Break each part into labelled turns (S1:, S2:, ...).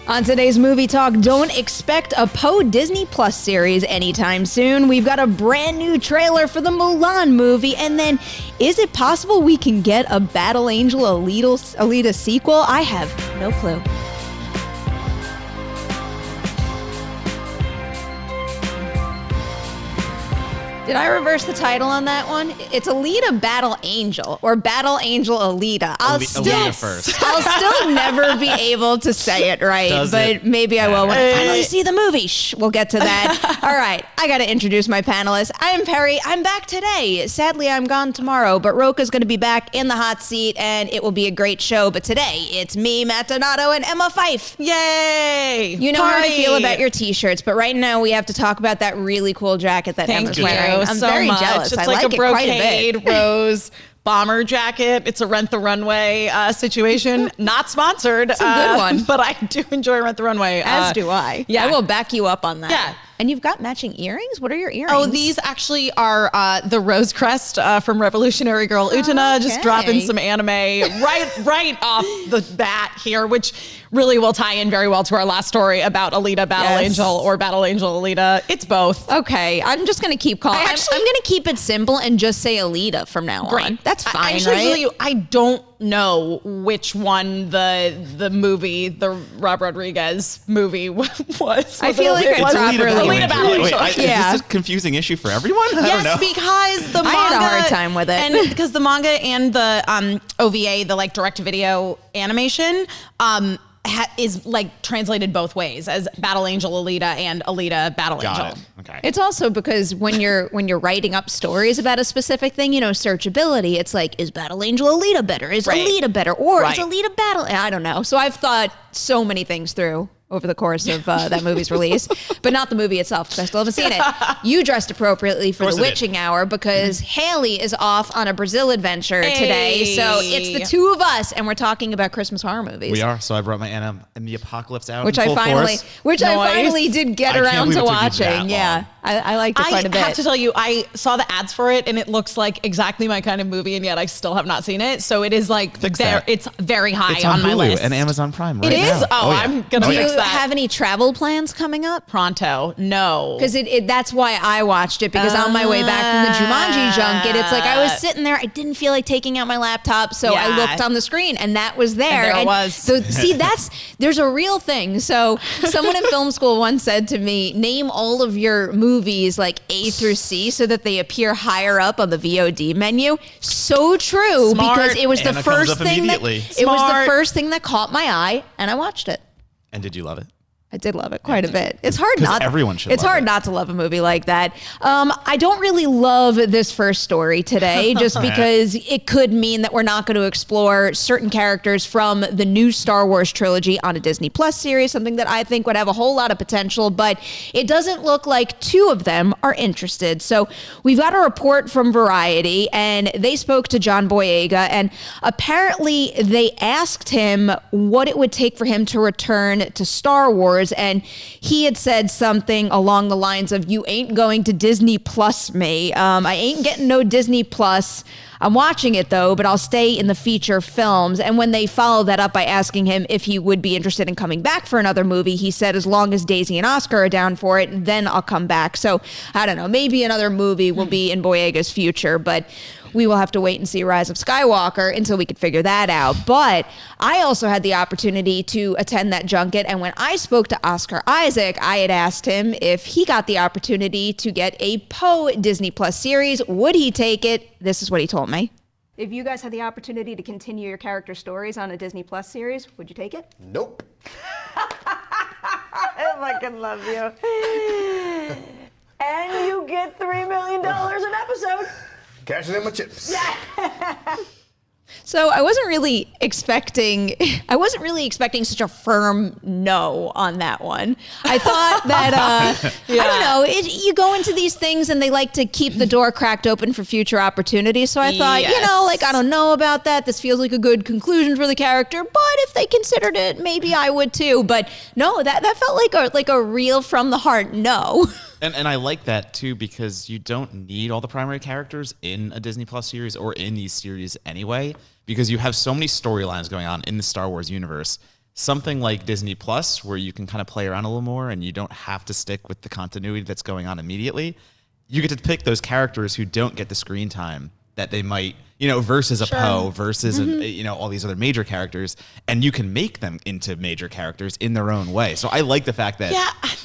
S1: On today's Movie Talk, don't expect a Poe Disney Plus series anytime soon. We've got a brand new trailer for the Mulan movie, and then is it possible we can get a Battle Angel Alita sequel? I have no clue. Did I reverse the title on that one? It's Alita Battle Angel or Battle Angel Alita. I'll still never be able to say it right, but maybe I will when I finally see the movie. We'll get to that. All right, I got to introduce my panelists. I am Perry. I'm back today. Sadly, I'm gone tomorrow, but Roka's going to be back in the hot seat, and it will be a great show. But today, it's me, Matt Donato, and Emma Fife.
S2: Yay!
S1: You know how I feel about your t-shirts, but right now we have to talk about that really cool jacket that Emma's wearing. I'm very jealous.
S2: It's
S1: I
S2: like a brocade
S1: a
S2: rose bomber jacket. It's a Rent the Runway situation. Not sponsored.
S1: It's a good one.
S2: But I do enjoy Rent the Runway.
S1: As do I.
S2: Yeah.
S1: I will back you up on that.
S2: Yeah.
S1: And you've got matching earrings? What are your earrings?
S2: Oh, these actually are the Rose Crest from Revolutionary Girl Utena.
S1: Okay.
S2: Just dropping some anime right off the bat here, which really will tie in very well to our last story about Alita Battle Angel or Battle Angel Alita. It's both.
S1: Okay, I'm just going to keep calling. I'm going to keep it simple and just say Alita from now on. That's fine, right?
S2: I don't know which one the movie, the Rob Rodriguez movie was.
S1: I feel like it's properly.
S3: Wait, is this a confusing issue for everyone? I don't know.
S2: Because the manga,
S1: I had a hard time with it.
S2: and because the manga and the OVA, the like direct-to-video animation, is like translated both ways as Battle Angel Alita and Alita Battle Angel.
S3: Got it. Okay.
S1: It's also because when you're writing up stories about a specific thing, searchability, it's like, is Battle Angel Alita better? Is Alita better? Or is Alita Battle? I don't know. So I've thought so many things through over the course of that movie's release, but not the movie itself, because I still haven't seen it. You dressed appropriately for the witching hour because Haley is off on a Brazil adventure today. So it's the two of us, and we're talking about Christmas horror movies.
S3: We are. So I brought my Anna and the Apocalypse out,
S1: which I finally did get around to watching. Yeah, I liked it quite a bit.
S2: I have to tell you, I saw the ads for it, and it looks like exactly my kind of movie, and yet I still have not seen it. So it is like it's very high on my list.
S3: And Amazon Prime right
S2: now. It is? Oh, yeah. I'm gonna fix that.
S1: Have any travel plans coming up?
S2: Pronto? No.
S1: Because that's why I watched it, because on my way back from the Jumanji junket, it's like I was sitting there, I didn't feel like taking out my laptop, so I looked on the screen and that was there.
S2: And it was.
S1: So see, there's a real thing. So someone in film school once said to me, name all of your movies like A through C so that they appear higher up on the VOD menu. So true.
S2: Smart.
S1: Because it was
S3: Anna
S1: the first thing that caught my eye, and I watched it.
S3: And did you love it?
S1: I did love it quite a bit. It's hard not.
S3: Everyone should.
S1: It's hard not to love a movie like that. I don't really love this first story today, just because it could mean that we're not going to explore certain characters from the new Star Wars trilogy on a Disney Plus series, something that I think would have a whole lot of potential, but it doesn't look like two of them are interested. So we've got a report from Variety, and they spoke to John Boyega, and apparently they asked him what it would take for him to return to Star Wars. And he had said something along the lines of, you ain't going to Disney Plus me. I ain't getting no Disney Plus. I'm watching it though, but I'll stay in the feature films. And when they followed that up by asking him if he would be interested in coming back for another movie, he said, as long as Daisy and Oscar are down for it, then I'll come back. So I don't know, maybe another movie will be in Boyega's future, but we will have to wait and see Rise of Skywalker until we could figure that out. But I also had the opportunity to attend that junket, and when I spoke to Oscar Isaac, I had asked him if he got the opportunity to get a Poe Disney Plus series, would he take it? This is what he told me. If you guys had the opportunity to continue your character stories on a Disney Plus series, would you take it?
S4: Nope.
S1: I fucking love you. And you get $3 million an episode.
S4: Cashing in my chips.
S1: So I wasn't really expecting such a firm no on that one. I thought that, I don't know, you go into these things and they like to keep the door cracked open for future opportunities. So I thought, I don't know about that. This feels like a good conclusion for the character, but if they considered it, maybe I would too. But no, that felt like a real from the heart no.
S3: And I like that too, because you don't need all the primary characters in a Disney Plus series or in these series anyway, because you have so many storylines going on in the Star Wars universe. something like Disney Plus, where you can kind of play around a little more and you don't have to stick with the continuity that's going on immediately. You get to pick those characters who don't get the screen time that they might, versus a Poe, versus all these other major characters, and you can make them into major characters in their own way. So I like the fact that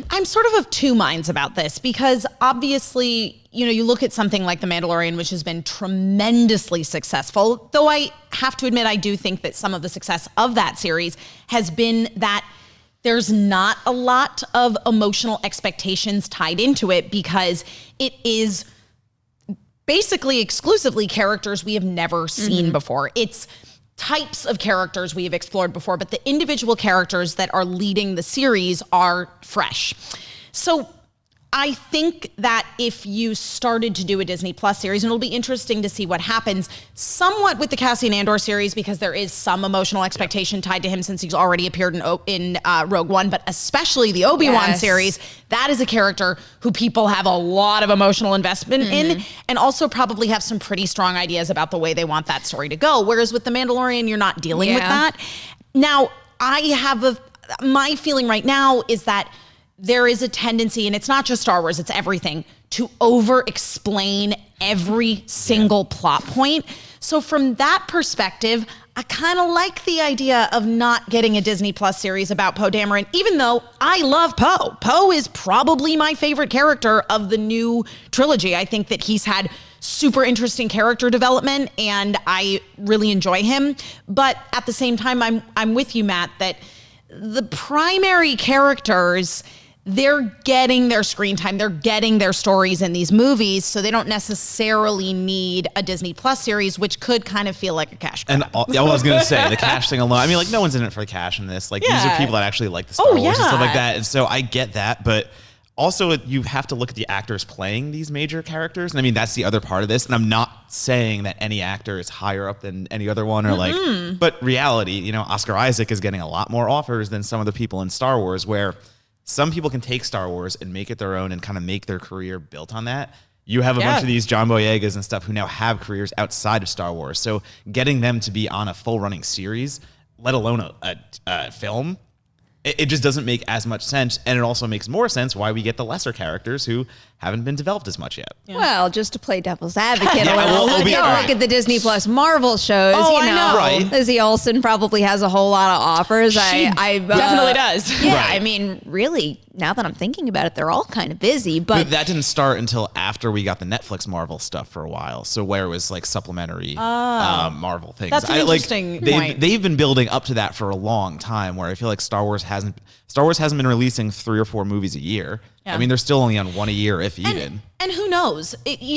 S2: I'm sort of two minds about this, because obviously, you look at something like The Mandalorian, which has been tremendously successful, though I have to admit, I do think that some of the success of that series has been that there's not a lot of emotional expectations tied into it, because it is basically exclusively characters we have never seen before. It's types of characters we have explored before, but the individual characters that are leading the series are fresh. So I think that if you started to do a Disney Plus series, and it'll be interesting to see what happens somewhat with the Cassian Andor series, because there is some emotional expectation tied to him since he's already appeared in Rogue One, but especially the Obi-Wan series. That is a character who people have a lot of emotional investment in, and also probably have some pretty strong ideas about the way they want that story to go. Whereas with The Mandalorian, you're not dealing with that. Now, my feeling right now is that there is a tendency, and it's not just Star Wars, it's everything, to over-explain every single plot point. So from that perspective, I kind of like the idea of not getting a Disney Plus series about Poe Dameron, even though I love Poe. Poe is probably my favorite character of the new trilogy. I think that he's had super interesting character development, and I really enjoy him. But at the same time, I'm with you, Matt, that the primary characters, they're getting their screen time, they're getting their stories in these movies, so they don't necessarily need a Disney Plus series, which could kind of feel like a cash grab.
S3: And I was going to say, the cash thing alone, I mean, no one's in it for the cash in this. These are people that actually like the Star Wars and stuff like that. And so I get that, but also you have to look at the actors playing these major characters. And I mean, that's the other part of this. And I'm not saying that any actor is higher up than any other one, or but reality, Oscar Isaac is getting a lot more offers than some of the people in Star Wars, where some people can take Star Wars and make it their own and kind of make their career built on that. You have a bunch of these John Boyegas and stuff who now have careers outside of Star Wars. So getting them to be on a full running series, let alone a film, it just doesn't make as much sense. And it also makes more sense why we get the lesser characters who haven't been developed as much yet.
S1: Yeah. Well, just to play devil's advocate a little, look at the Disney Plus Marvel shows.
S2: I know.
S3: Right.
S1: Lizzie Olsen probably has a whole lot of offers.
S2: She definitely does.
S1: Yeah,
S3: Right.
S1: I mean, really, now that I'm thinking about it, they're all kind of busy. But
S3: that didn't start until after we got the Netflix Marvel stuff for a while. So where it was supplementary Marvel things.
S2: That's an interesting point.
S3: They've been building up to that for a long time, where I feel like Star Wars hasn't been releasing 3 or 4 movies a year. Yeah. I mean, they're still only on 1 a year, if even.
S2: And who knows?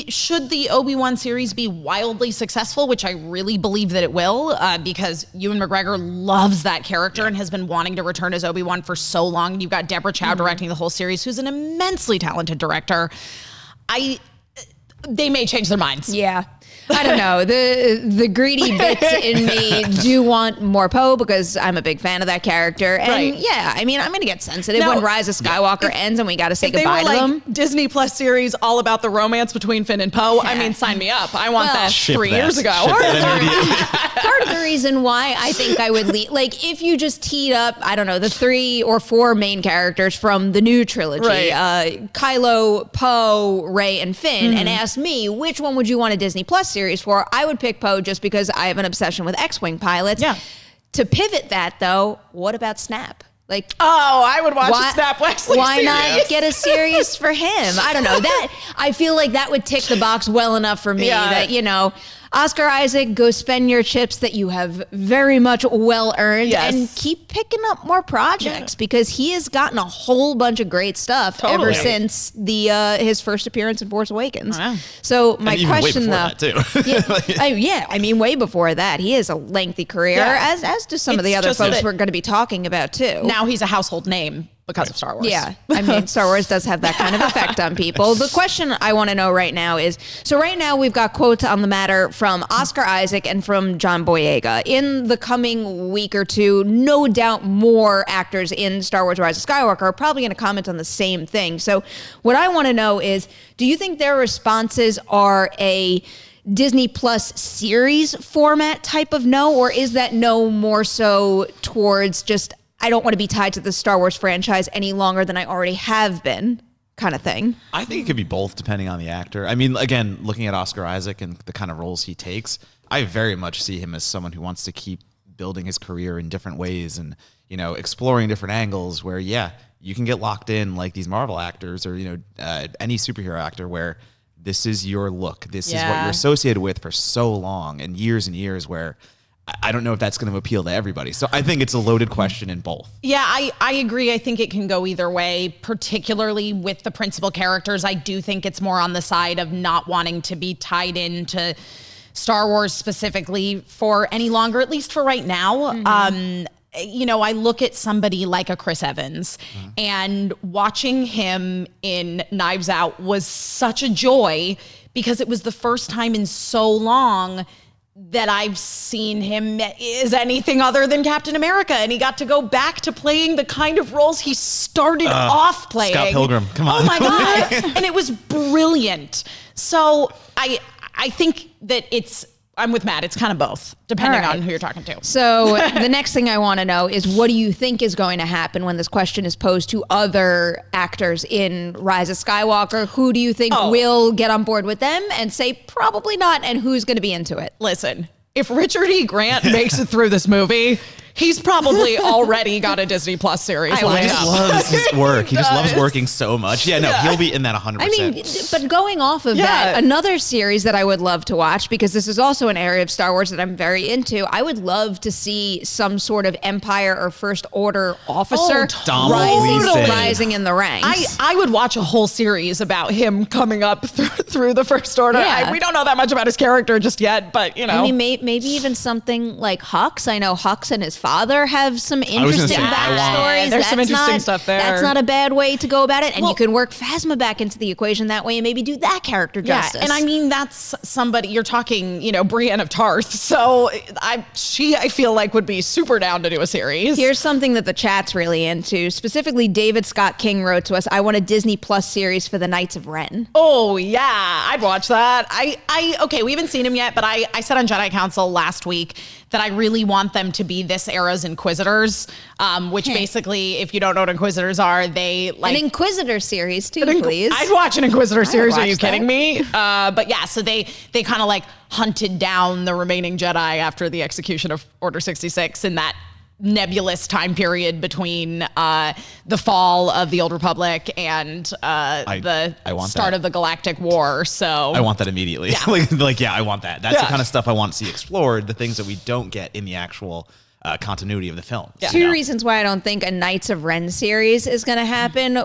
S2: Should the Obi-Wan series be wildly successful, which I really believe that it will, because Ewan McGregor loves that character and has been wanting to return as Obi-Wan for so long. You've got Deborah Chow directing the whole series, who's an immensely talented director. They may change their minds.
S1: Yeah. I don't know. The greedy bits in me do want more Poe, because I'm a big fan of that character. And I mean, I'm going to get sensitive when Rise of Skywalker ends and we got to say goodbye to them.
S2: Disney Plus series all about the romance between Finn and Poe. I mean, sign me up. I want that 3 years ago.
S1: Part of the reason why I think I would leave, if you just teed up, I don't know, the 3 or 4 main characters from the new trilogy, Kylo, Poe, Rey, and Finn, and asked me, which one would you want a Disney Plus series for? I would pick Poe, just because I have an obsession with X-Wing pilots. Yeah. To pivot that, though, what about Snap?
S2: I would watch a Snap Wexley
S1: Why
S2: series.
S1: not get a series for him? I don't know. I feel like that would tick the box well enough for me that, Oscar Isaac, go spend your chips that you have very much well earned, and keep picking up more projects, because he has gotten a whole bunch of great stuff ever since his first appearance in Force Awakens. Wow. So my question, though, I mean, way before that, he has a lengthy career, as do some of the other folks we're going to be talking about too.
S2: Now he's a household name because of Star Wars.
S1: Yeah. I mean, Star Wars does have that kind of effect on people. The question I want to know right now is, so right now we've got quotes on the matter from Oscar Isaac and from John Boyega. In the coming week or two, no doubt more actors in Star Wars Rise of Skywalker are probably going to comment on the same thing. So what I want to know is, do you think their responses are a Disney Plus series format type of no, or is that no more so towards just I don't want to be tied to the Star Wars franchise any longer than I already have been, kind of thing.
S3: I think it could be both depending on the actor. I mean, again, looking at Oscar Isaac and the kind of roles he takes, I very much see him as someone who wants to keep building his career in different ways and, you know, exploring different angles where, yeah, you can get locked in like these Marvel actors or, you know, any superhero actor where this is your look. This is what you're associated with for so long and years where I don't know if that's going to appeal to everybody. So I think it's a loaded question in both.
S2: Yeah, I agree. I think it can go either way, particularly with the principal characters. I do think it's more on the side of not wanting to be tied into Star Wars specifically for any longer, at least for right now. You know, I look at somebody like a Chris Evans and watching him in Knives Out was such a joy because it was the first time in so long that I've seen him as anything other than Captain America. And he got to go back to playing the kind of roles he started off playing.
S3: Scott Pilgrim, come on.
S2: Oh my God. And it was brilliant. So I think that I'm with Matt. It's kind of both, depending on who you're talking to.
S1: So the next thing I want to know is what do you think is going to happen when this question is posed to other actors in Rise of Skywalker? Who do you think will get on board with them and say probably not, and who's going to be into it?
S2: Listen, if Richard E. Grant makes it through this movie, he's probably already got a Disney Plus series.
S3: He just loves his work. He just loves working so much. Yeah, no, he'll be in that 100%.
S1: I mean, but going off of that, another series that I would love to watch, because this is also an area of Star Wars that I'm very into, I would love to see some sort of Empire or First Order officer rising in the ranks.
S2: I would watch a whole series about him coming up through the First Order.
S1: Yeah.
S2: We don't know that much about his character just yet, but you know.
S1: I mean, maybe even something like Hux. I know Hux and his father have some interesting backstories.
S2: There's some interesting stuff there.
S1: That's not a bad way to go about it. And you can work Phasma back into the equation that way and maybe do that character justice.
S2: And I mean, that's somebody, you're talking, you know, Brienne of Tarth. So I feel like would be super down to do a series.
S1: Here's something that the chat's really into. Specifically, David Scott King wrote to us, I want a Disney Plus series for the Knights of Ren.
S2: Oh, yeah. I'd watch that. Okay, we haven't seen him yet, but I said on Jedi Council last week that I really want them to be this era's Inquisitors, which basically, if you don't know what Inquisitors are, they like...
S1: An Inquisitor series, too, please.
S2: I'd watch an Inquisitor series. Are you kidding me? But yeah, so they kind of like hunted down the remaining Jedi after the execution of Order 66 in that nebulous time period between the fall of the Old Republic and the start of the Galactic War. So
S3: I want that immediately. Yeah. I want that. That's the kind of stuff I want to see explored, the things that we don't get in the actual continuity of the film.
S1: Yeah. Two reasons why I don't think a Knights of Ren series is going to happen.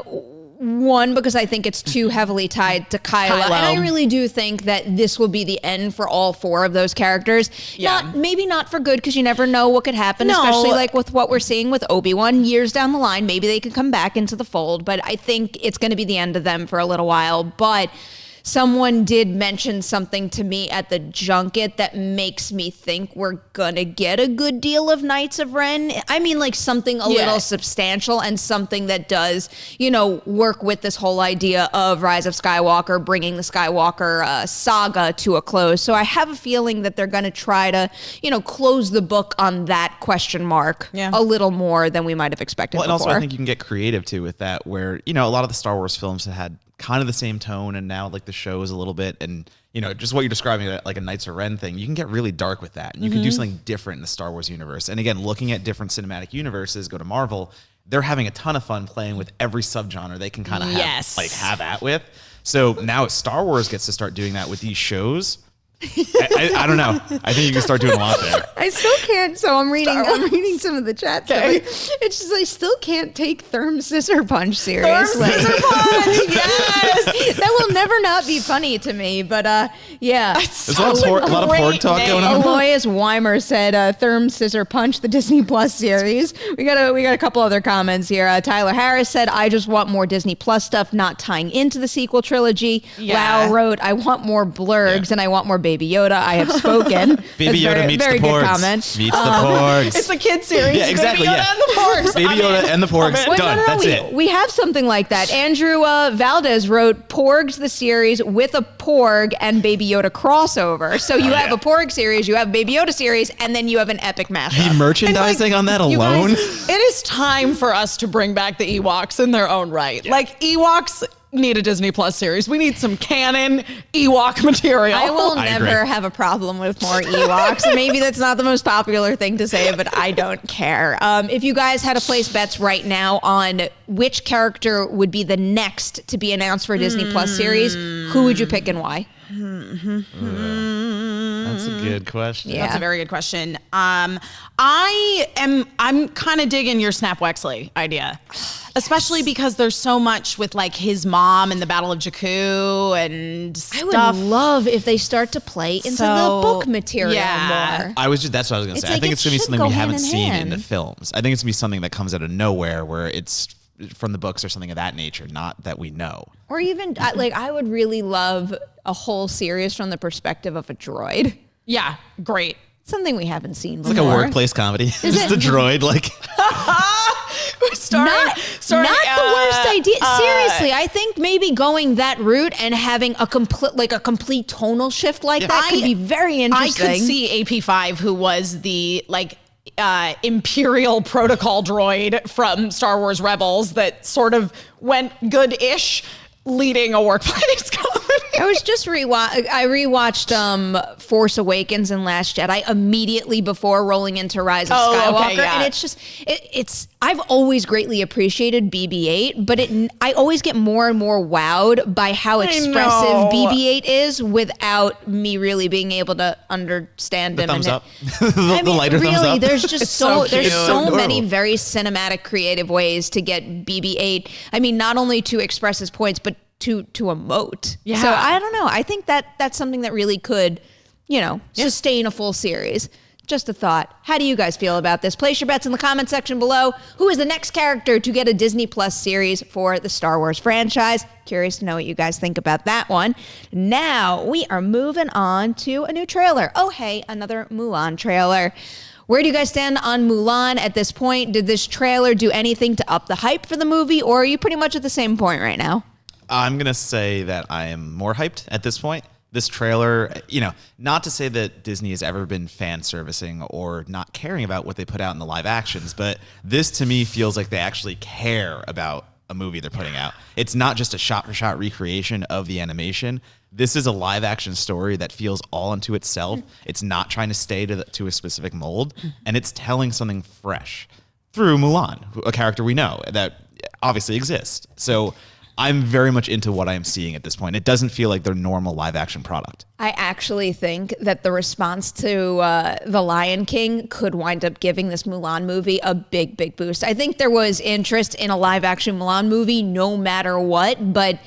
S1: One, because I think it's too heavily tied to Kylo. And I really do think that this will be the end for all four of those characters. Yeah. Maybe not for good, because you never know what could happen, especially like with what we're seeing with Obi-Wan years down the line. Maybe they could come back into the fold, but I think it's going to be the end of them for a little while. But someone did mention something to me at the junket that makes me think we're gonna get a good deal of Knights of Ren. I mean, like something a little substantial and something that does, you know, work with this whole idea of Rise of Skywalker, bringing the Skywalker saga to a close. So I have a feeling that they're gonna try to, you know, close the book on that question mark a little more than we might have expected before.
S3: And also I think you can get creative too with that, where, you know, a lot of the Star Wars films that had kind of the same tone, and now like the show is a little bit, and you know, just what you're describing, like a Knights of Ren thing, you can get really dark with that, and you can do something different in the Star Wars universe. And again, looking at different cinematic universes, go to Marvel, they're having a ton of fun playing with every subgenre they can kind of have at with. So now Star Wars gets to start doing that with these shows. I don't know. I think you can start doing a lot there.
S1: I still can't. So I'm reading some of the chat stuff. It's just I still can't take Therm Scissor Punch seriously.
S2: Therm Scissor Punch, yes.
S1: That will never not be funny to me. But yeah,
S3: there's a lot of porg talk going on.
S1: Aloyas Weimer said Therm Scissor Punch, the Disney Plus series. We got a couple other comments here. Tyler Harris said, I just want more Disney Plus stuff not tying into the sequel trilogy.
S2: Yeah.
S1: Lau wrote, I want more blurgs and I want more Baby Yoda. I have spoken.
S3: Baby Yoda meets the porgs.
S1: Very good comment.
S3: Meets the porgs.
S2: It's a kid series.
S3: Yeah, exactly.
S2: Baby Yoda and the porgs.
S3: Baby Yoda and the porgs. Done. That's it.
S1: We have something like that. Andrew Valdez wrote porged the series with a Porg and Baby Yoda crossover. So you have a Porg series, you have a Baby Yoda series, and then you have an epic mashup.
S3: The merchandising on that alone?
S2: Guys, it is time for us to bring back the Ewoks in their own right. Yeah. Like, Ewoks need a Disney Plus series. We need some canon Ewok material.
S1: I will never have a problem with more Ewoks. Maybe that's not the most popular thing to say, but I don't care. If you guys had to place bets right now on which character would be the next to be announced for a Disney Plus series, who would you pick and why?
S3: That's a good question.
S2: Yeah. That's a very good question. I'm kind of digging your Snap Wexley idea. Especially because there's so much with like his mom and the Battle of Jakku and stuff.
S1: I would love if they start to play into the book material more.
S3: That's what I was going to say.
S1: Like
S3: I think it's going to be something we haven't seen
S1: hand.
S3: in the films. I think it's going to be something that comes out of nowhere where it's from the books or something of that nature, not that we know.
S1: Or even like I would really love a whole series from the perspective of a droid.
S2: Yeah, great.
S1: Something we haven't seen before.
S3: It's like a workplace comedy. Just a droid, like.
S1: Not the worst idea. Seriously, I think maybe going that route and having a complete tonal shift like that could be very interesting.
S2: I could see AP5, who was the Imperial protocol droid from Star Wars Rebels that sort of went good-ish, leading a workplace comedy.
S1: I was just rewatched Force Awakens and Last Jedi immediately before rolling into Rise of Skywalker, and it's just it's. I've always greatly appreciated BB-8, but I always get more and more wowed by how expressive BB-8 is without me really being able to understand him.
S3: Thumbs up.
S1: The
S3: lighter thumbs up.
S1: There's just there's so many very cinematic, creative ways to get BB-8. I mean, not only to express his points, but to emote. Yeah. So I don't know. I think that's something that really could, sustain a full series. Just a thought. How do you guys feel about this? Place your bets in the comment section below. Who is the next character to get a Disney Plus series for the Star Wars franchise? Curious to know what you guys think about that one. Now we are moving on to a new trailer. Oh, hey, another Mulan trailer. Where do you guys stand on Mulan at this point? Did this trailer do anything to up the hype for the movie, or are you pretty much at the same point right now?
S3: I'm going to say that I am more hyped at this point. This trailer, not to say that Disney has ever been fan servicing or not caring about what they put out in the live actions, but this to me feels like they actually care about a movie they're putting out. It's not just a shot-for-shot recreation of the animation. This is a live action story that feels all unto itself. It's not trying to stay to a specific mold, and it's telling something fresh through Mulan, a character we know that obviously exists. So I'm very much into what I am seeing at this point. It doesn't feel like their normal live action product.
S1: I actually think that the response to The Lion King could wind up giving this Mulan movie a big, big boost. I think there was interest in a live action Mulan movie no matter what, but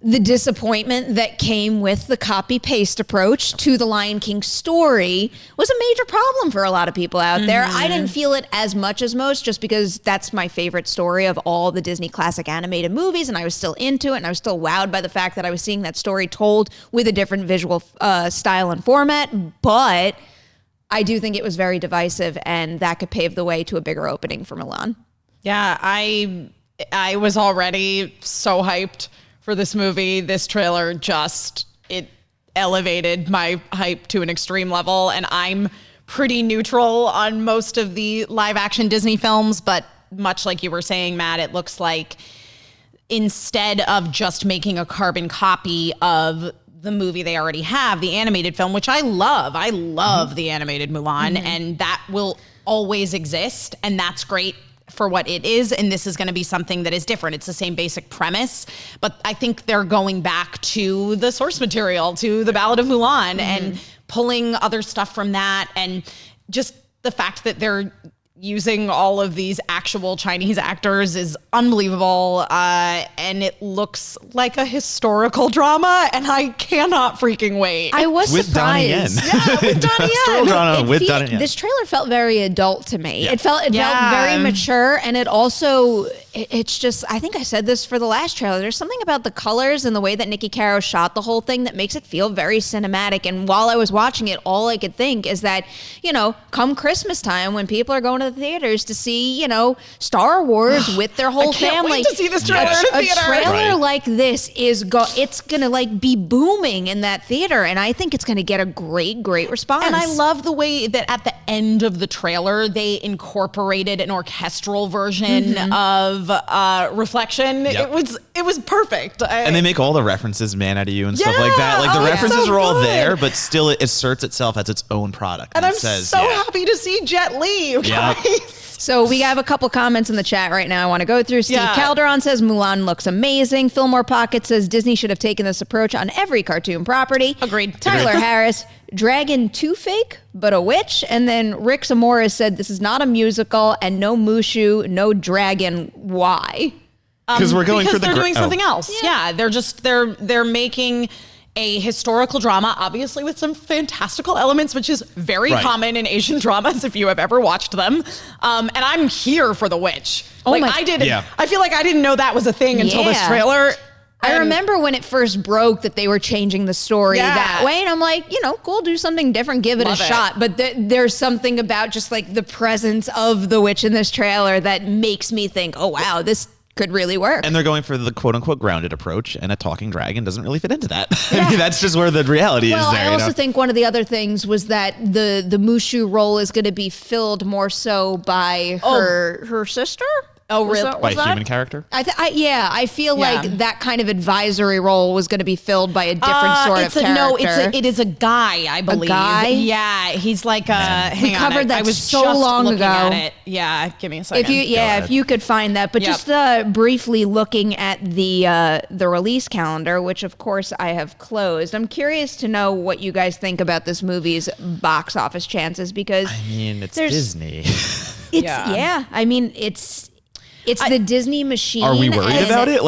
S1: the disappointment that came with the copy-paste approach to the Lion King story was a major problem for a lot of people out there. I didn't feel it as much as most, just because that's my favorite story of all the Disney classic animated movies, and I was still into it, and I was still wowed by the fact that I was seeing that story told with a different visual style and format, but I do think it was very divisive, and that could pave the way to a bigger opening for Mulan.
S2: Yeah, I was already so hyped for this movie. This trailer it elevated my hype to an extreme level, and I'm pretty neutral on most of the live action Disney films, but much like you were saying, Matt, it looks like instead of just making a carbon copy of the movie they already have, the animated film, which I love the animated Mulan, and that will always exist, and that's great for what it is, and this is going to be something that is different. It's the same basic premise, but I think they're going back to the source material, to the Ballad of Mulan, and pulling other stuff from that, and just the fact that they're using all of these actual Chinese actors is unbelievable, and it looks like a historical drama, and I cannot freaking wait.
S1: I was
S3: with
S1: surprised.
S3: Donnie Yen.
S2: Yeah, with Donnie Yen.
S3: Drama with Donnie Yen.
S1: This trailer felt very adult to me.
S3: Yeah.
S1: It felt very mature, and it also, it's just, I think I said this for the last trailer, there's something about the colors and the way that Nikki Caro shot the whole thing that makes it feel very cinematic, and while I was watching it, all I could think is that, come Christmas time when people are going to to the theaters to see, Star Wars with their whole
S2: can't
S1: family.
S2: wait to see this trailer in a theater.
S1: A trailer
S3: Right.
S1: like this it's gonna like be booming in that theater, and I think it's gonna get a great response.
S2: And I love the way that at the end of the trailer, they incorporated an orchestral version of Reflection.
S3: Yep.
S2: It was perfect.
S3: And they make all the references Man Out of You and stuff like that. Like the references are all there, but still it asserts itself as its own product.
S2: And I'm
S3: says,
S2: so happy to see Jet Li, you
S3: Yeah.
S2: guys.
S1: So we have a couple comments in the chat right now I want to go through. Steve Calderon says Mulan looks amazing. Fillmore Pocket says Disney should have taken this approach on every cartoon property.
S2: Agreed.
S1: Tyler Harris, Dragon too fake, but a witch. And then Rick Zamora said this is not a musical and no Mushu, no dragon. Why?
S3: Because we're going for the
S2: they're doing something else. Yeah, they're making a historical drama, obviously with some fantastical elements, which is very common in Asian dramas if you have ever watched them. And I'm here for the witch. I feel like I didn't know that was a thing until this trailer.
S1: I remember when it first broke that they were changing the story that way. And I'm like, cool, do something different, give it a shot. But there's something about just like the presence of the witch in this trailer that makes me think, oh, wow, this could really work.
S3: And they're going for the quote unquote grounded approach, and a talking dragon doesn't really fit into that. I mean, that's just where the reality is there.
S1: I also think one of the other things was that the Mushu role is going to be filled more so by her sister.
S2: Oh, really?
S3: By a human character?
S1: I feel like that kind of advisory role was going to be filled by a different sort of character.
S2: It is a guy, I believe.
S1: A guy?
S2: Yeah, he's like
S1: we covered that so long ago.
S2: At it. Yeah, give me a second.
S1: If you could find that, but just briefly looking at the release calendar, which of course I have closed. I'm curious to know what you guys think about this movie's box office chances because
S3: it's Disney.
S1: It's the Disney machine.
S3: Are we worried about it?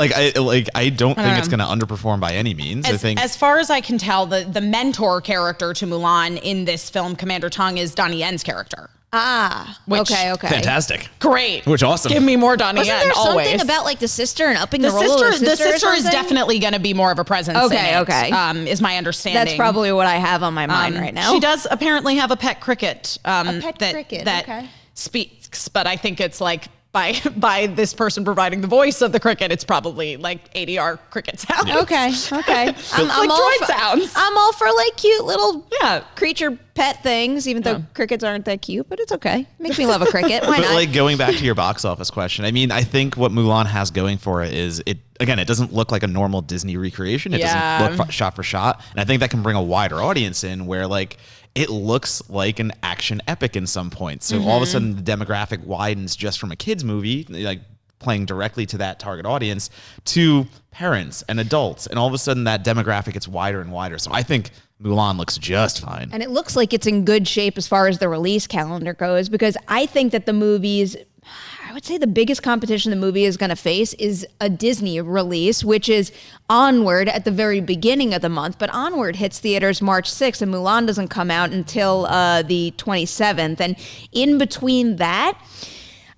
S3: I don't think it's going to underperform by any means.
S2: As far as I can tell, the mentor character to Mulan in this film, Commander Tong, is Donnie Yen's character.
S1: Okay.
S3: Fantastic.
S2: Great.
S3: Which awesome.
S2: Give me more Donnie Yen,
S1: Wasn't there
S2: always.
S1: something about like the sister and upping the role of the sister?
S2: The sister is definitely going to be more of a presence in it, is my understanding.
S1: That's probably what I have on my mind right now.
S2: She does apparently have a pet cricket.
S1: Cricket
S2: that speaks, but I think it's like by this person providing the voice of the cricket, it's probably like ADR cricket sounds.
S1: Okay. I'm all
S2: droid
S1: for,
S2: sounds.
S1: I'm all for like cute little creature pet things, even though crickets aren't that cute, but it's okay. Makes me love a cricket. Why not?
S3: But like going back to your box office question, I mean, I think what Mulan has going for it is it doesn't look like a normal Disney recreation. It doesn't look shot for shot. And I think that can bring a wider audience in where like it looks like an action epic in some points. So all of a sudden the demographic widens just from a kid's movie, like playing directly to that target audience, to parents and adults. And all of a sudden that demographic gets wider and wider. So I think Mulan looks just fine.
S1: And it looks like it's in good shape as far as the release calendar goes, because I think that I would say the biggest competition the movie is going to face is a Disney release, which is Onward at the very beginning of the month. But Onward hits theaters March 6th, and Mulan doesn't come out until the 27th. And in between that,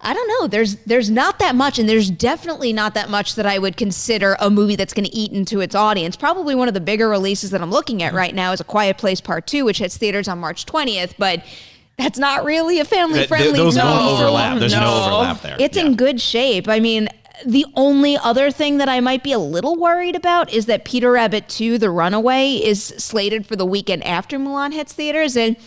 S1: I don't know. There's not that much, and there's definitely not that much that I would consider a movie that's going to eat into its audience. Probably one of the bigger releases that I'm looking at right now is A Quiet Place Part 2, which hits theaters on March 20th, but that's not really a family-friendly movie.
S3: Those won't overlap. There's no overlap there.
S1: It's in good shape. I mean, the only other thing that I might be a little worried about is that Peter Rabbit 2, The Runaway, is slated for the weekend after Mulan hits theaters. And,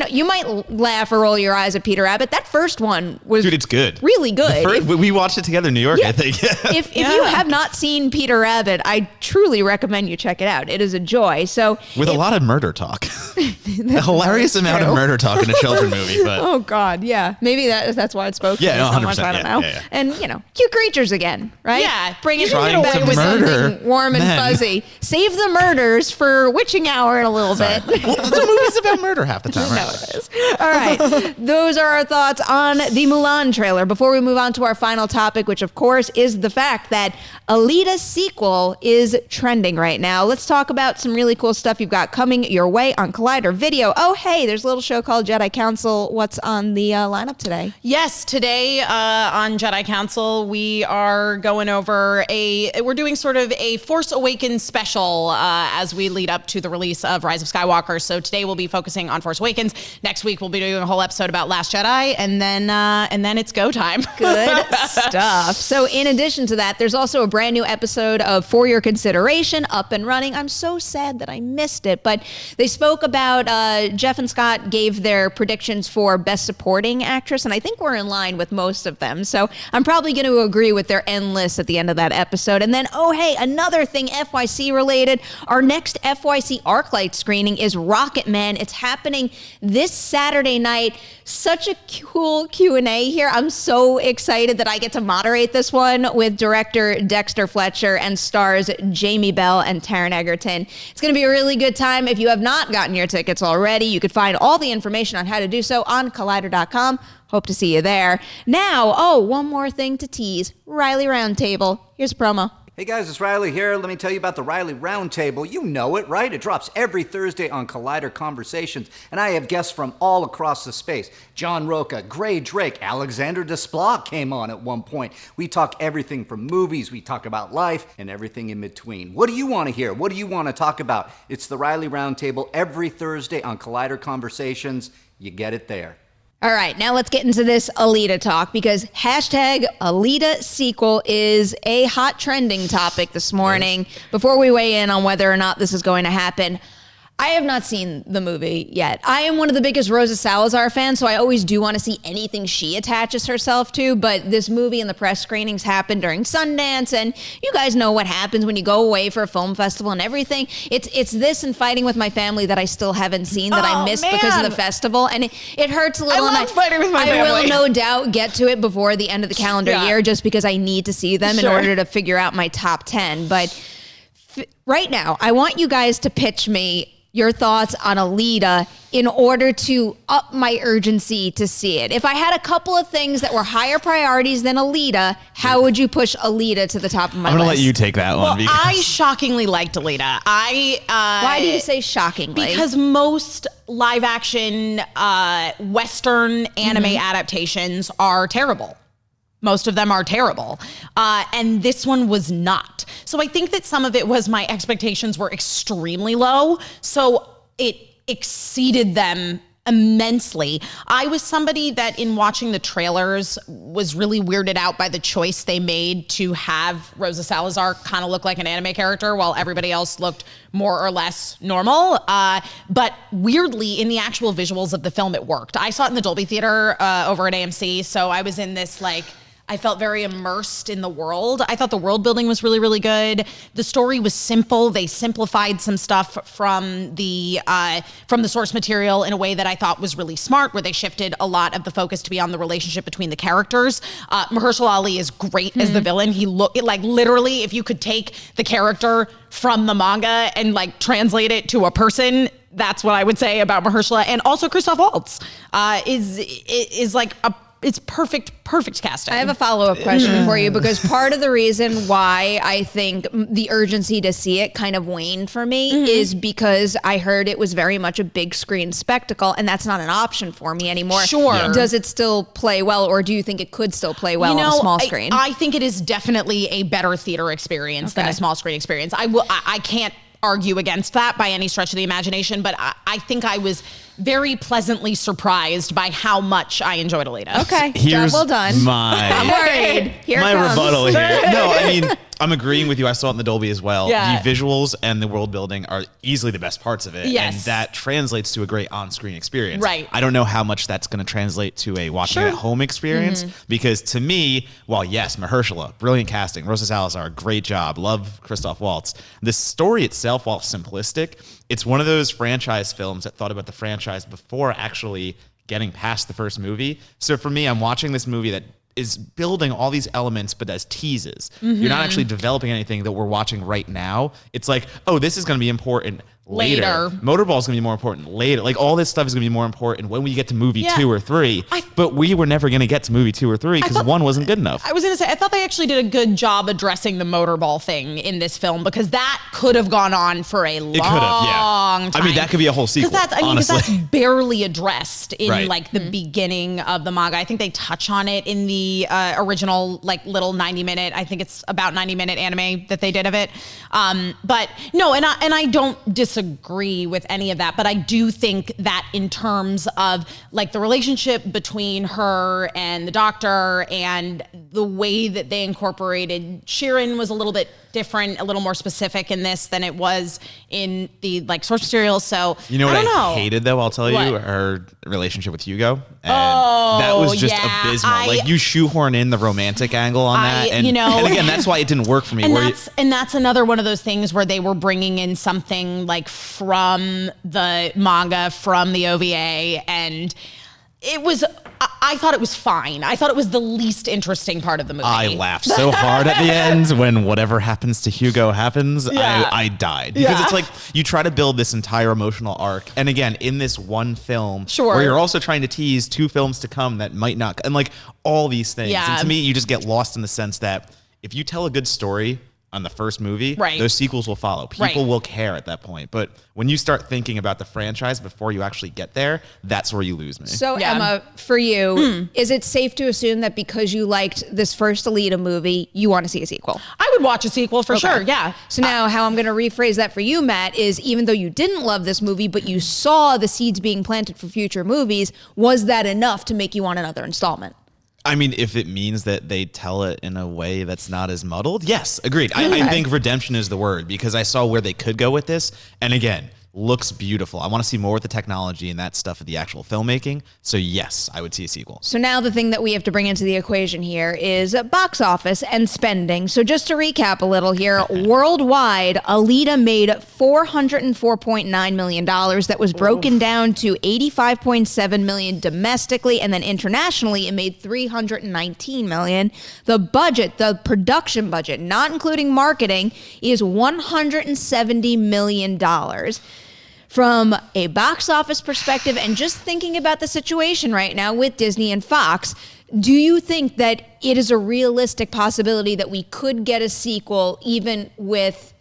S1: you might laugh or roll your eyes at Peter Rabbit. That first one was
S3: it's good.
S1: Really good.
S3: We watched it together in New York, I think.
S1: If you have not seen Peter Rabbit, I truly recommend you check it out. It is a joy. So
S3: with a lot of murder talk. A hilarious amount of murder talk in a children movie. But
S1: oh, God, yeah. Maybe that's why it spoke to me so much. I don't know.
S3: Yeah.
S1: And, cute creatures again, right?
S2: Yeah.
S1: Bring it
S3: Trying
S1: back
S3: to
S1: with
S3: murder
S1: something warm and fuzzy. Save the murders for witching hour in a little bit.
S3: Well, the movie's about murder half the time, right?
S1: No, it is. All right. Those are our thoughts on the Mulan trailer. Before we move on to our final topic, which of course is the fact that Alita's sequel is trending right now. Let's talk about some really cool stuff you've got coming your way on Collider Video. Oh, hey, there's a little show called Jedi Council. What's on the lineup today?
S2: Yes, today on Jedi Council, we are are going over we're doing sort of a Force Awakens special as we lead up to the release of Rise of Skywalker. So today we'll be focusing on Force Awakens. Next week we'll be doing a whole episode about Last Jedi, and then it's go time.
S1: Good stuff. So in addition to that, there's also a brand new episode of For Your Consideration up and running. I'm so sad that I missed it, but they spoke about Jeff and Scott gave their predictions for Best Supporting Actress, and I think we're in line with most of them. So I'm probably going to agree with their end list at the end of that episode. And then, oh, hey, another thing FYC related. Our next FYC ArcLight screening is Rocket Man. It's happening this Saturday night. Such a cool Q&A here. I'm so excited that I get to moderate this one with director Dexter Fletcher and stars Jamie Bell and Taron Egerton. It's going to be a really good time. If you have not gotten your tickets already, you could find all the information on how to do so on Collider.com. Hope to see you there. Now, one more thing to tease. Riley Roundtable. Here's a promo.
S4: Hey guys, it's Riley here. Let me tell you about the Riley Roundtable. You know it, right? It drops every Thursday on Collider Conversations, and I have guests from all across the space. John Roca, Gray Drake, Alexander Desplat came on at one point. We talk everything from movies, we talk about life, and everything in between. What do you want to hear? What do you want to talk about? It's the Riley Roundtable every Thursday on Collider Conversations. You get it there.
S1: All right, now let's get into this Alita talk, because hashtag Alita sequel is a hot trending topic this morning. Before we weigh in on whether or not this is going to happen, I have not seen the movie yet. I am one of the biggest Rosa Salazar fans, so I always do want to see anything she attaches herself to, but this movie and the press screenings happened during Sundance, and you guys know what happens when you go away for a film festival and everything. It's this and Fighting with My Family that I still haven't seen that I missed because of the festival, and it hurts a little.
S2: I love Fighting with My Family.
S1: I will no doubt get to it before the end of the calendar year, just because I need to see them in order to figure out my top 10. But right now, I want you guys to pitch me your thoughts on Alita in order to up my urgency to see it. If I had a couple of things that were higher priorities than Alita, how would you push Alita to the top of my list?
S3: I'm going to let you take that one.
S2: Well, I shockingly liked Alita.
S1: Why do you say shockingly?
S2: Because most live action Western anime adaptations are terrible. Most of them are terrible. And this one was not. So I think that some of it was my expectations were extremely low. So it exceeded them immensely. I was somebody that in watching the trailers was really weirded out by the choice they made to have Rosa Salazar kind of look like an anime character while everybody else looked more or less normal. But weirdly, in the actual visuals of the film, it worked. I saw it in the Dolby Theater over at AMC. So I was in this I felt very immersed in the world. I thought the world building was really, really good. The story was simple. They simplified some stuff from the source material in a way that I thought was really smart, where they shifted a lot of the focus to be on the relationship between the characters. Mahershala Ali is great as the villain. He literally, if you could take the character from the manga and translate it to a person, that's what I would say about Mahershala. And also Christoph Waltz is it's perfect casting.
S1: I have a follow-up question for you, because part of the reason why I think the urgency to see it kind of waned for me is because I heard it was very much a big screen spectacle, and that's not an option for me anymore.
S2: Sure. Yeah.
S1: Does it still play well, or do you think it could still play well on a small screen?
S2: I think it is definitely a better theater experience than a small screen experience. I can't argue against that by any stretch of the imagination, but I think I was very pleasantly surprised by how much I enjoyed Alita.
S1: Okay,
S3: Here's
S1: well done.
S3: I'm
S1: worried. Here
S3: my
S1: it comes.
S3: rebuttal here. No, I mean, I'm agreeing with you. I saw it in the Dolby as well.
S2: Yeah.
S3: The visuals and the world building are easily the best parts of it.
S2: Yes.
S3: And that translates to a great on-screen experience.
S2: Right.
S3: I don't know how much that's going to translate to a watching at home experience, because to me, while yes, Mahershala, brilliant casting, Rosa Salazar, great job, love Christoph Waltz. The story itself, while simplistic, it's one of those franchise films that thought about the franchise before actually getting past the first movie. So for me, I'm watching this movie that is building all these elements, but as teases. You're not actually developing anything that we're watching right now. It's like, oh, this is going to be important
S2: later.
S3: Motorball is going to be more important later. Like all this stuff is going to be more important when we get to movie 2 or 3. But we were never going to get to movie 2 or 3 because 1 wasn't good enough.
S2: I was going to say, I thought they actually did a good job addressing the motorball thing in this film because that could have gone on for a long time.
S3: I mean, that could be a whole sequel.
S2: Because that's barely addressed in
S3: Right.
S2: the beginning of the manga. I think they touch on it in the original little 90-minute. I think it's about 90-minute anime that they did of it. But no, and I don't disagree with any of that, but I do think that in terms of the relationship between her and the doctor and the way that they incorporated Sheeran was a little bit different, a little more specific in this than it was in the source material. So
S3: you know what I hated though? I'll tell you, her relationship with Hugo. And that was just abysmal. You shoehorn in the romantic angle on that, and again, that's why it didn't work for me.
S2: And that's another one of those things where they were bringing in something from the manga, from the OVA, and it was. I thought it was fine. I thought it was the least interesting part of the movie.
S3: I laughed so hard at the end when whatever happens to Hugo happens. Yeah. I died. Because it's you try to build this entire emotional arc. And again, in this one film, where you're also trying to tease 2 films to come that might not, and all these things.
S2: Yeah.
S3: And to me, you just get lost in the sense that if you tell a good story on the first movie, those sequels will follow. People will care at that point. But when you start thinking about the franchise before you actually get there, that's where you lose me.
S1: So Emma, for you, is it safe to assume that because you liked this first Alita movie, you want to see a sequel?
S2: I would watch a sequel for sure, yeah.
S1: So now how I'm going to rephrase that for you, Matt, is even though you didn't love this movie, but you saw the seeds being planted for future movies, was that enough to make you want another installment?
S3: I mean, if it means that they tell it in a way that's not as muddled, yes, agreed. I think redemption is the word because I saw where they could go with this. And again, looks beautiful. I want to see more with the technology and that stuff of the actual filmmaking. So yes, I would see a sequel.
S1: So now the thing that we have to bring into the equation here is box office and spending. So just to recap a little here, worldwide, Alita made $404.9 million. That was broken down to $85.7 million domestically, and then internationally, it made $319 million. The budget, the production budget, not including marketing, is $170 million. From a box office perspective and just thinking about the situation right now with Disney and Fox, do you think that it is a realistic possibility that we could get a sequel even with,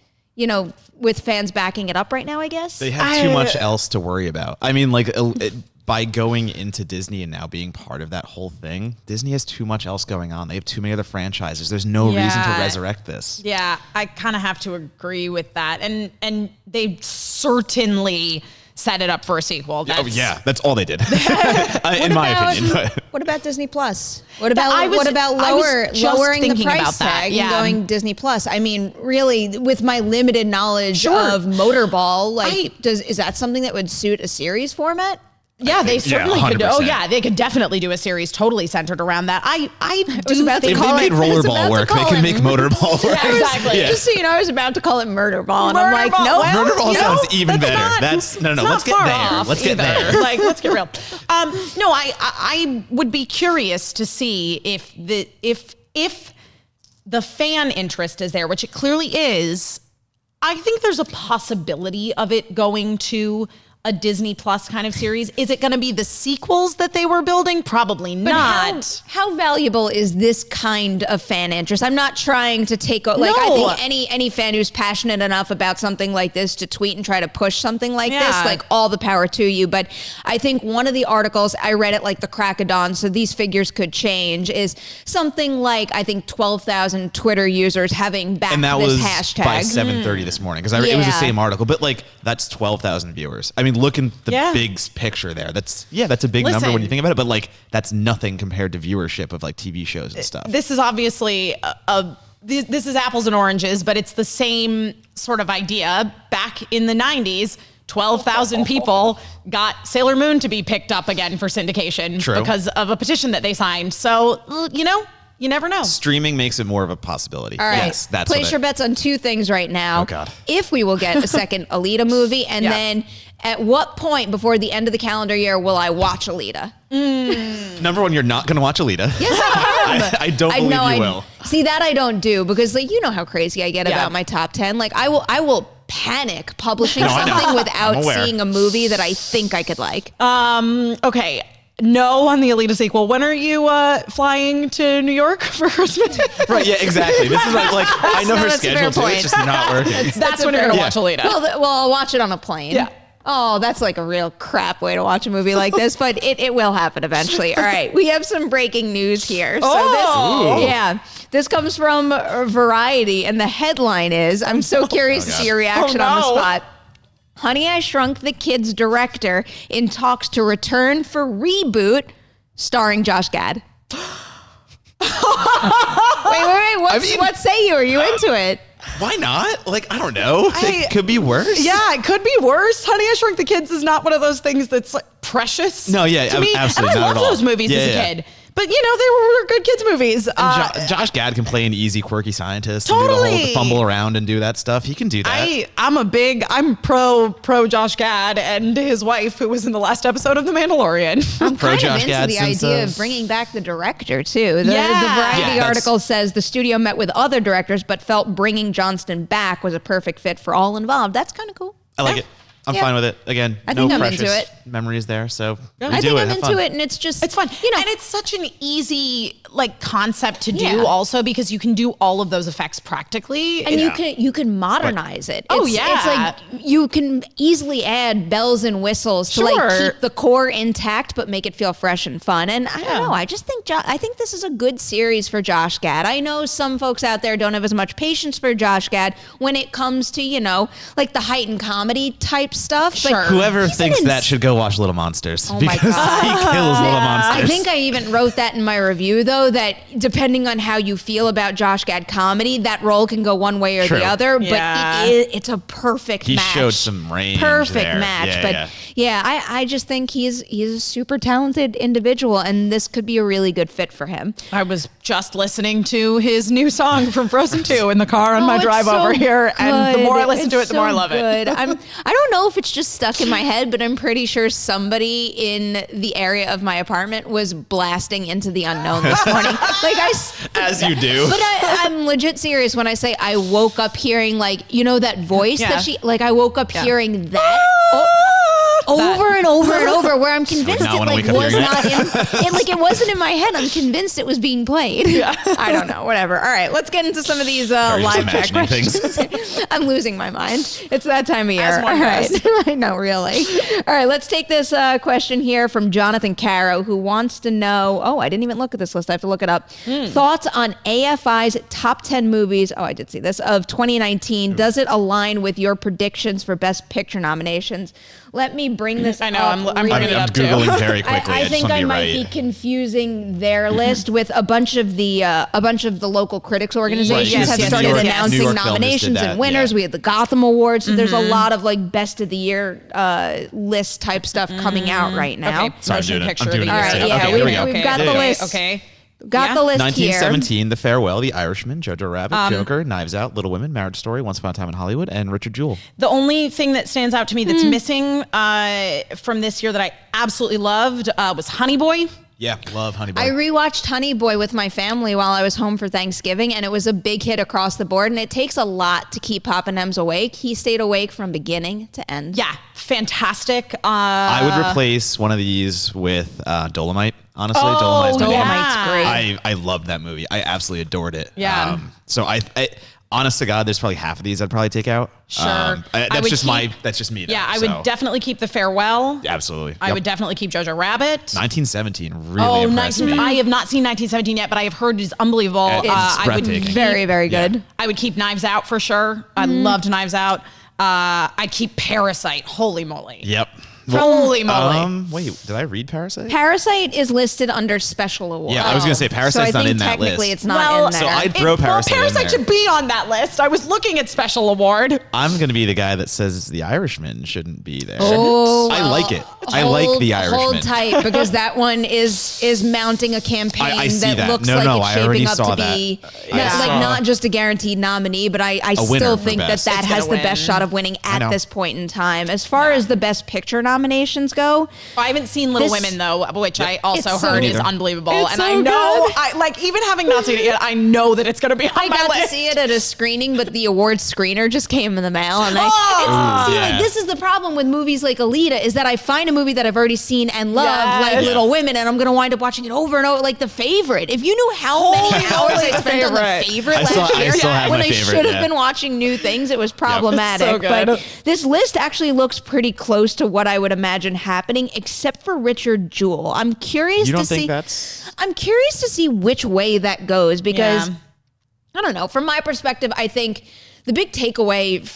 S1: with fans backing it up right now, I guess?
S3: They have too much else to worry about. I mean, by going into Disney and now being part of that whole thing, Disney has too much else going on. They have too many other franchises. There's no reason to resurrect this.
S2: Yeah, I kind of have to agree with that. And they certainly set it up for a sequel.
S3: That's all they did, in my opinion. But.
S1: What about Disney Plus? What about lowering the price tag and going Disney Plus? I mean, really, with my limited knowledge of Motorball, is that something that would suit a series format?
S2: Yeah, they certainly could. Oh, yeah, they could definitely do a series totally centered around that. I do think
S3: if they made rollerball work, they can make motorball work.
S2: Yeah, exactly.
S1: Just so you know, I was about to call it Murderball, and I'm like, no,
S3: Murderball sounds even better. Let's get there. Let's get there.
S2: Let's get real. No, I would be curious to see if the fan interest is there, which it clearly is. I think there's a possibility of it going to a Disney Plus kind of series. Is it going to be the sequels that they were building? Probably not.
S1: How valuable is this kind of fan interest? I'm not trying to take I think any fan who's passionate enough about something like this to tweet and try to push something like this, all the power to you. But I think one of the articles, I read it the crack of dawn, so these figures could change, is something I think 12,000 Twitter users having backed
S3: and that
S1: this
S3: was
S1: hashtag.
S3: By 7:30 this morning, because it was the same article, but that's 12,000 viewers. I mean, look at the big picture there. That's a big number when you think about it, but that's nothing compared to viewership of TV shows and stuff.
S2: This is obviously this is apples and oranges, but it's the same sort of idea. Back in the 90s, 12,000 people got Sailor Moon to be picked up again for syndication because of a petition that they signed. So, you never know.
S3: Streaming makes it more of a possibility.
S1: All right.
S3: Yes, that's
S1: place your bets on 2 things right now.
S3: Oh, God.
S1: If we will get a second Alita movie, and then at what point before the end of the calendar year will I watch Alita?
S3: Number one, you're not going to watch Alita.
S1: Yes, I am.
S3: I don't believe you will.
S1: See, that I don't do because you know how crazy I get about my top 10. I will panic publishing
S3: No, I know.
S1: something without
S3: I'm aware.
S1: seeing a movie that I think I could like.
S2: Okay. No on the Alita sequel. When are you flying to New York for Christmas?
S3: Right, yeah, exactly. This is like I know her
S1: that's a fair
S3: schedule too.
S1: point.
S3: It's just not working.
S2: That's when you're going to watch Alita.
S1: Well, I'll watch it on a plane.
S2: Yeah.
S1: Oh, that's like a real crap way to watch a movie like this, but it will happen eventually. All right, we have some breaking news here. This comes from Variety, and the headline is, I'm so curious to see your reaction on the spot. Honey, I Shrunk the Kids director in talks to return for reboot starring Josh Gad. Wait. What say you? Are you into it?
S3: Why not? Like, I don't know. It could be worse.
S2: Yeah, it could be worse. Honey, I Shrunk the Kids is not one of those things that's like precious.
S3: No, yeah,
S2: to me.
S3: absolutely
S2: And I
S3: not
S2: love
S3: at all.
S2: those movies as a
S3: Yeah.
S2: kid. But, you know, they were good kids' movies.
S3: Josh Gad can play an easy, quirky scientist
S2: Totally.
S3: and do the whole fumble around and do that stuff. He can do that.
S2: I'm pro Josh Gad and his wife, who was in the last episode of The Mandalorian.
S1: I'm
S3: Pro
S1: kind
S3: Josh
S1: of into
S3: Gad
S1: the
S3: since,
S1: idea of bringing back the director, too. The
S2: Yeah.
S1: Variety
S3: Yeah, that's-
S1: article says the studio met with other directors, but felt bringing Johnston back was a perfect fit for all involved. That's kind of cool.
S3: I like it. I'm fine with it. Again,
S1: I
S3: no
S1: think I'm into
S3: precious
S1: it.
S3: memories there. So
S1: I think I'm into it, and it's just,
S2: It's fun.
S1: you know,
S2: And it's such an easy like concept to do
S1: Yeah.
S2: also because you can do all of those effects practically.
S1: and you can modernize it.
S2: Oh,
S1: It's
S2: yeah.
S1: like you can easily add bells and whistles to like
S2: Sure.
S1: keep the core intact, but make it feel fresh and fun. And I don't know. I just think I think this is a good series for Josh Gad. I know some folks out there don't have as much patience for Josh Gad when it comes to like the heightened comedy type stuff.
S2: Sure.
S1: But
S3: whoever
S1: he's
S3: thinks
S1: an
S3: that should go watch Little Monsters
S1: Oh my
S3: because
S1: God.
S3: he kills Little Monsters.
S1: I think I even wrote that in my review, though, that depending on how you feel about Josh Gad comedy, that role can go one way or
S3: True.
S1: the other.
S2: Yeah.
S1: But it's a perfect
S3: He
S1: match.
S3: showed some range
S1: Perfect
S3: there.
S1: match.
S3: Yeah,
S1: but
S3: yeah.
S1: I just think he's a super talented individual, and this could be a really good fit for him.
S2: I was just listening to his new song from Frozen 2 in the car on my
S1: it's
S2: drive
S1: so
S2: over here, and the
S1: good.
S2: more I listen to it,
S1: It's
S2: the more I
S1: so
S2: love it.
S1: good. I don't know if it's just stuck in my head, but I'm pretty sure somebody in the area of my apartment was blasting Into the Unknown this morning.
S3: As you do.
S1: But I'm legit serious when I say I woke up hearing that voice
S2: Yeah.
S1: that she I woke up hearing that. Over and over and over, where I'm convinced
S3: now
S1: it
S3: when I wake up
S1: was
S3: hearing
S1: not it wasn't in my head. I'm convinced it was being played. I don't know, whatever. All right, let's get into some of these
S3: just
S1: live chat
S3: imagining
S1: questions.
S3: things.
S1: I'm losing my mind. It's that time of year.
S2: As one
S1: All right,
S2: does.
S1: I know, really. All right, let's take this question here from Jonathan Caro, who wants to know. Oh, I didn't even look at this list. I have to look it up. Thoughts on AFI's top 10 movies. Oh, I did see this of 2019. Does it align with your predictions for Best Picture nominations? Let me bring this.
S2: I know,
S1: up
S2: I'm
S1: really
S2: bringing it
S3: I'm
S2: up too.
S3: Googling very quickly.
S1: I
S3: just
S1: think
S3: want to
S1: I
S3: be
S1: might
S3: right.
S1: be confusing their list with a bunch of the local critics organizations
S2: Yes,
S1: have
S2: yes,
S1: started
S2: yes, yes.
S3: New
S1: announcing
S3: York Film just did
S1: nominations
S3: that,
S1: and winners.
S3: yeah.
S1: We had the Gotham Awards. So there's a lot of like best of the year list type stuff coming out right now.
S2: Okay,
S3: Sorry, I'm
S2: motion
S3: doing it.
S2: picture
S3: I'm
S2: of the
S3: doing
S2: year.
S3: it.
S1: All right, yeah,
S3: Okay, here we go.
S1: we've got
S3: There
S1: the
S3: you go.
S1: list.
S2: Okay.
S1: Got
S2: Yeah.
S1: the list here.
S3: 1917, The Farewell, The Irishman, Jojo Rabbit, Joker, Knives Out, Little Women, Marriage Story, Once Upon a Time in Hollywood, and Richard Jewell.
S2: The only thing that stands out to me that's missing from this year that I absolutely loved was Honey Boy.
S3: Yeah, love Honey Boy.
S1: I rewatched Honey Boy with my family while I was home for Thanksgiving, and it was a big hit across the board. And it takes a lot to keep Poppenheim's awake. He stayed awake from beginning to end.
S2: Yeah, fantastic.
S3: I would replace one of these with Dolomite. Honestly, Dolomite's my
S1: Dolomite's
S2: yeah.
S1: great.
S3: I love that movie. I absolutely adored it.
S2: Yeah.
S3: So I honest to God, there's probably half of these I'd probably take out.
S2: Sure.
S3: That's
S2: I would
S3: just
S2: keep-
S3: that's just me. Though,
S2: Yeah, I
S3: so.
S2: would definitely keep The Farewell.
S3: Absolutely.
S2: I would definitely keep Jojo Rabbit.
S3: 1917 really impressed me.
S2: I have not seen 1917 yet, but I have heard it is unbelievable.
S3: It's
S2: I would
S3: breathtaking.
S1: Very, very
S3: Yeah.
S1: good.
S2: I would keep Knives Out for sure. I loved Knives Out. I'd keep Parasite. Holy moly.
S3: Yep.
S2: Holy moly.
S3: Wait, did I read Parasite?
S1: Parasite is listed under special awards.
S3: Yeah, I was gonna say Parasite's
S1: so I
S3: not
S1: think
S3: in that
S1: technically
S3: list.
S1: it's not
S2: Well,
S1: in there.
S3: So I'd throw Parasite in
S2: Parasite
S3: there.
S2: should be on that list. I was looking at special award.
S3: I'm gonna be the guy that says The Irishman shouldn't be there.
S1: Oh,
S3: I like it. I like The Irishman.
S1: Hold tight because that one is mounting a campaign
S3: I see that.
S1: looks
S3: No,
S1: like
S3: no,
S1: it's
S3: I already
S1: shaping up
S3: saw
S1: to be
S3: that.
S1: like not just a guaranteed nominee, but I
S3: winner
S1: still
S3: for
S1: think that
S3: best.
S1: that
S2: It's
S1: has
S2: gonna
S1: the best
S2: win.
S1: shot of winning
S3: I
S1: at
S3: know.
S1: this point in time. As far as the best picture nominations go.
S2: I haven't seen Little
S1: This-
S2: Women though, which I also
S1: It's so
S2: heard is
S3: good.
S2: unbelievable.
S1: It's
S2: And
S1: so
S2: I know,
S1: good.
S2: even having not seen it yet, I know that it's going to be on
S1: I
S2: my
S1: got
S2: list.
S1: to see it at a screening, but the awards screener just came in the mail, and
S3: yeah.
S1: this is the problem with movies like Alita, is that I find a movie that I've already seen and love,
S2: Yes.
S1: like Little Women, and I'm going to wind up watching it over and over, like The Favorite. If you knew how many hours I spent on The
S2: Favorite.
S1: Favorite
S3: I still-
S1: last
S3: I
S1: year,
S3: still have
S1: when
S3: my
S1: I
S3: favorite,
S1: should have
S3: yeah.
S1: been watching new things, it was problematic.
S2: so good.
S1: But this list actually looks pretty close to what I would imagine happening, except for Richard Jewell. I'm curious
S3: You don't
S1: to
S3: think
S1: see.
S3: that's...
S1: I'm curious to see which way that goes, because
S2: Yeah.
S1: I don't know. From my perspective, I think the big takeaway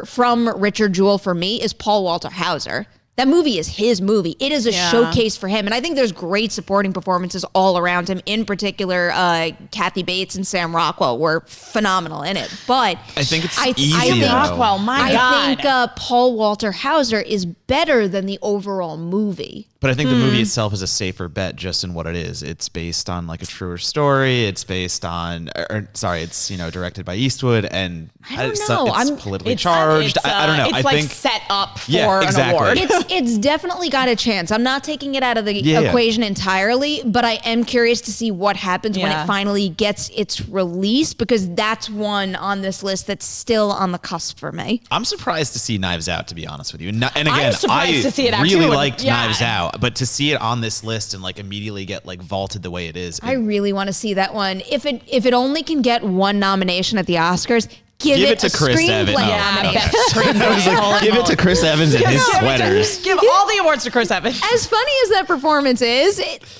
S1: from Richard Jewell for me is Paul Walter Hauser. That movie is his movie. It is a
S2: Yeah.
S1: showcase for him. And I think there's great supporting performances all around him. In particular, Kathy Bates and Sam Rockwell were phenomenal in it. But
S3: I think it's
S1: I
S3: easy,
S1: think,
S3: though.
S2: Rockwell, my
S1: I
S2: God.
S1: think Paul Walter Hauser is better than the overall movie.
S3: But I think the movie itself is a safer bet just in what it is. It's based on like a truer story. It's based on, it's directed by Eastwood, and
S1: I don't
S3: it's
S1: know.
S3: politically charged. I don't know.
S2: It's
S3: I
S2: like
S3: think
S2: set up for
S3: Yeah,
S2: an
S3: exactly.
S2: award.
S1: It's definitely got a chance. I'm not taking it out of the
S3: Yeah.
S1: equation entirely, but I am curious to see what happens when
S2: Yeah.
S1: it finally gets its release, because that's one on this list that's still on the cusp for me.
S3: I'm surprised to see Knives Out, to be honest with you. And again,
S2: I'm surprised
S3: I
S2: to see it out,
S3: really
S2: too.
S3: liked
S2: Yeah.
S3: Knives Out, but to see it on this list and like immediately get like vaulted the way it is,
S1: I really want to see that one. If it only can get one nomination at the Oscars, give
S3: Give
S1: it
S3: it to
S1: a
S3: Chris
S1: screenplay
S3: Evans. Oh.
S1: nomination.
S2: best screenplay. Holy
S3: give it
S2: moly.
S3: to Chris Evans and his sweaters.
S2: Give all the awards to Chris Evans.
S1: As funny as that performance is,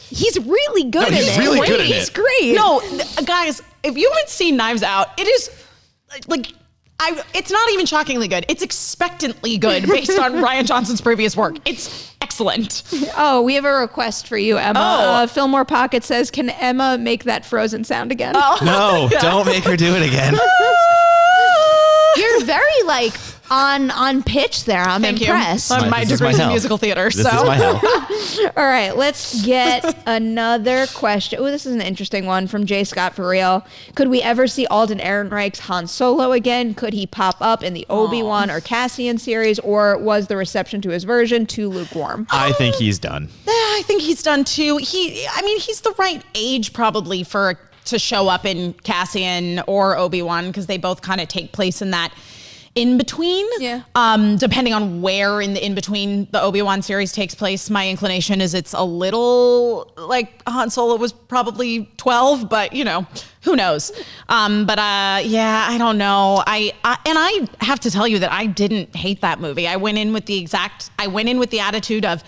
S1: he's really good in
S3: he's
S1: it.
S3: really good in
S1: He's
S3: it.
S1: great.
S2: No, guys, if you haven't seen Knives Out, it is like it's not even shockingly good. It's expectantly good based on Ryan Johnson's previous work. It's excellent.
S1: Oh, we have a request for you, Emma.
S2: Oh.
S1: Fillmore Pocket says, can Emma make that Frozen sound again?
S3: No, don't make her do it again.
S1: You're very on pitch there. I'm
S2: Thank
S1: impressed.
S2: you. My
S3: This is my
S2: degrees in
S3: hell.
S2: musical theater.
S3: This is my hell.
S1: All right, let's get another question. Oh, this is an interesting one from J. Scott for real. Could we ever see Alden Ehrenreich's Han Solo again? Could he pop up in the Obi-Wan or Cassian series, or was the reception to his version too lukewarm?
S3: I think he's done.
S2: I think he's done too. He's the right age probably to show up in Cassian or Obi-Wan, because they both kind of take place in that in between.
S1: Yeah.
S2: Depending on where in the in between the Obi-Wan series takes place, my inclination is it's a little like Han Solo was probably 12, but who knows? I don't know. I have to tell you that I didn't hate that movie. I went in with the attitude of,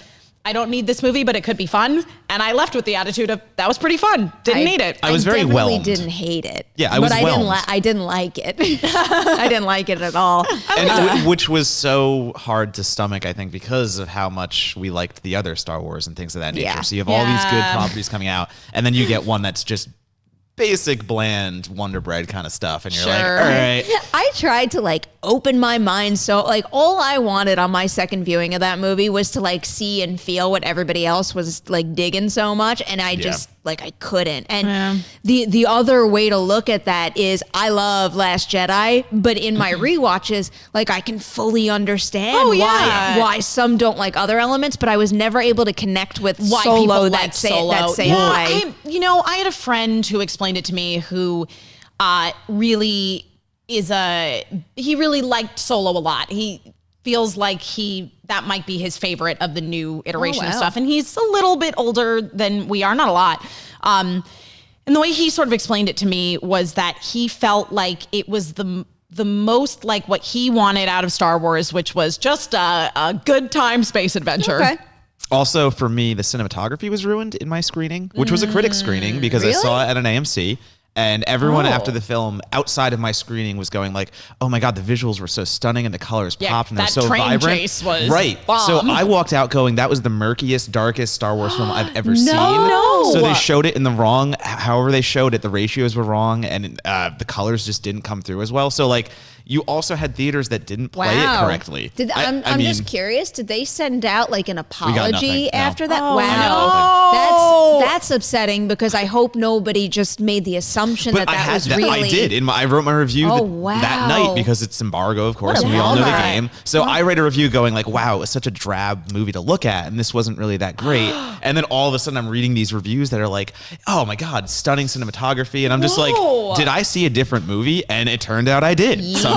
S2: I don't need this movie, but it could be fun. And I left with the attitude of, that was pretty fun. Didn't need it.
S3: I was very
S1: definitely
S3: whelmed.
S1: didn't hate it.
S3: Yeah, I was
S1: but
S3: whelmed.
S1: I didn't like it. I didn't like it at all.
S3: And which was so hard to stomach, I think, because of how much we liked the other Star Wars and things of that nature.
S1: Yeah.
S3: So you have all these good
S2: Yeah.
S3: properties coming out, and then you get one that's just basic, bland Wonder Bread kind of stuff, and you're like,
S2: Sure.
S3: all right.
S1: I tried to open my mind, so all I wanted on my second viewing of that movie was to see and feel what everybody else was digging so much, and I just I couldn't. And the other way to look at that is, I love Last Jedi, but in my rewatches, I can fully understand why some don't like other elements, but I was never able to connect with
S2: Why
S1: Solo
S2: people
S1: that
S2: like
S1: same
S2: Solo.
S1: way.
S2: I had a friend who explained it to me who really he really liked Solo a lot. He feels like that might be his favorite of the new iteration of
S1: wow.
S2: stuff. And he's a little bit older than we are, not a lot. And the way he sort of explained it to me was that he felt like it was the most like what he wanted out of Star Wars, which was just a good time space adventure.
S1: Okay.
S3: Also, for me, the cinematography was ruined in my screening, which was a critic screening because I saw it at an AMC. And everyone after the film outside of my screening was going oh my God, the visuals were so stunning and the colors popped and they're
S2: that
S3: so
S2: train
S3: vibrant.
S2: chase was
S3: right.
S2: bomb.
S3: So I walked out going, that was the murkiest, darkest Star Wars film I've ever seen.
S2: No.
S3: So they showed it in the wrong, however they showed it, the ratios were wrong and the colors just didn't come through as well. So you also had theaters that didn't play it correctly.
S1: I'm just curious. Did they send out like an apology after that?
S2: Oh,
S1: wow, that's upsetting because I hope nobody just made the assumption that was really.
S3: I did. I wrote my review that night because it's embargo, of course, and we all know the game. So I write a review going like, "Wow, it was such a drab movie to look at, and this wasn't really that great." And then all of a sudden, I'm reading these reviews that are like, "Oh my God, stunning cinematography," and I'm just like, "Did I see a different movie?" And it turned out I did somehow.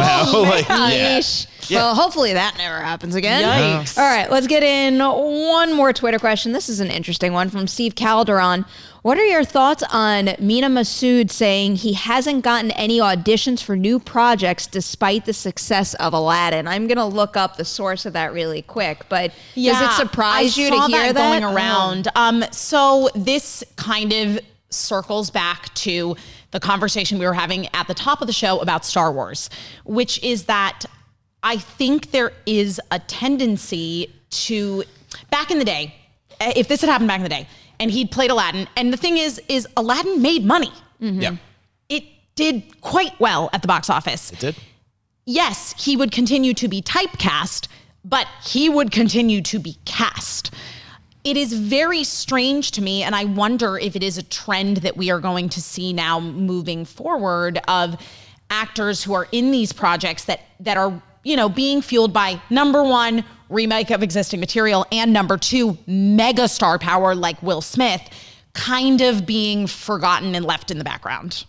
S1: Well, hopefully that never happens again.
S2: Yikes.
S1: All right, let's get in one more Twitter question. This is an interesting one from Steve Calderon. What are your thoughts on Mina Masood saying he hasn't gotten any auditions for new projects despite the success of Aladdin? I'm going to look up the source of that really quick, but does it surprise you to hear that?
S2: Going around. So this kind of circles back to the conversation we were having at the top of the show about Star Wars, which is that I think there is a tendency to, back in the day, if this had happened back in the day, and he'd played Aladdin, and the thing is Aladdin made money.
S3: Mm-hmm. Yeah.
S2: It did quite well at the box office.
S3: It did.
S2: Yes, he would continue to be typecast, but he would continue to be cast. It is very strange to me, and I wonder if it is a trend that we are going to see now moving forward of actors who are in these projects that are, being fueled by, number one, remake of existing material, and number two, mega star power like Will Smith, kind of being forgotten and left in the background.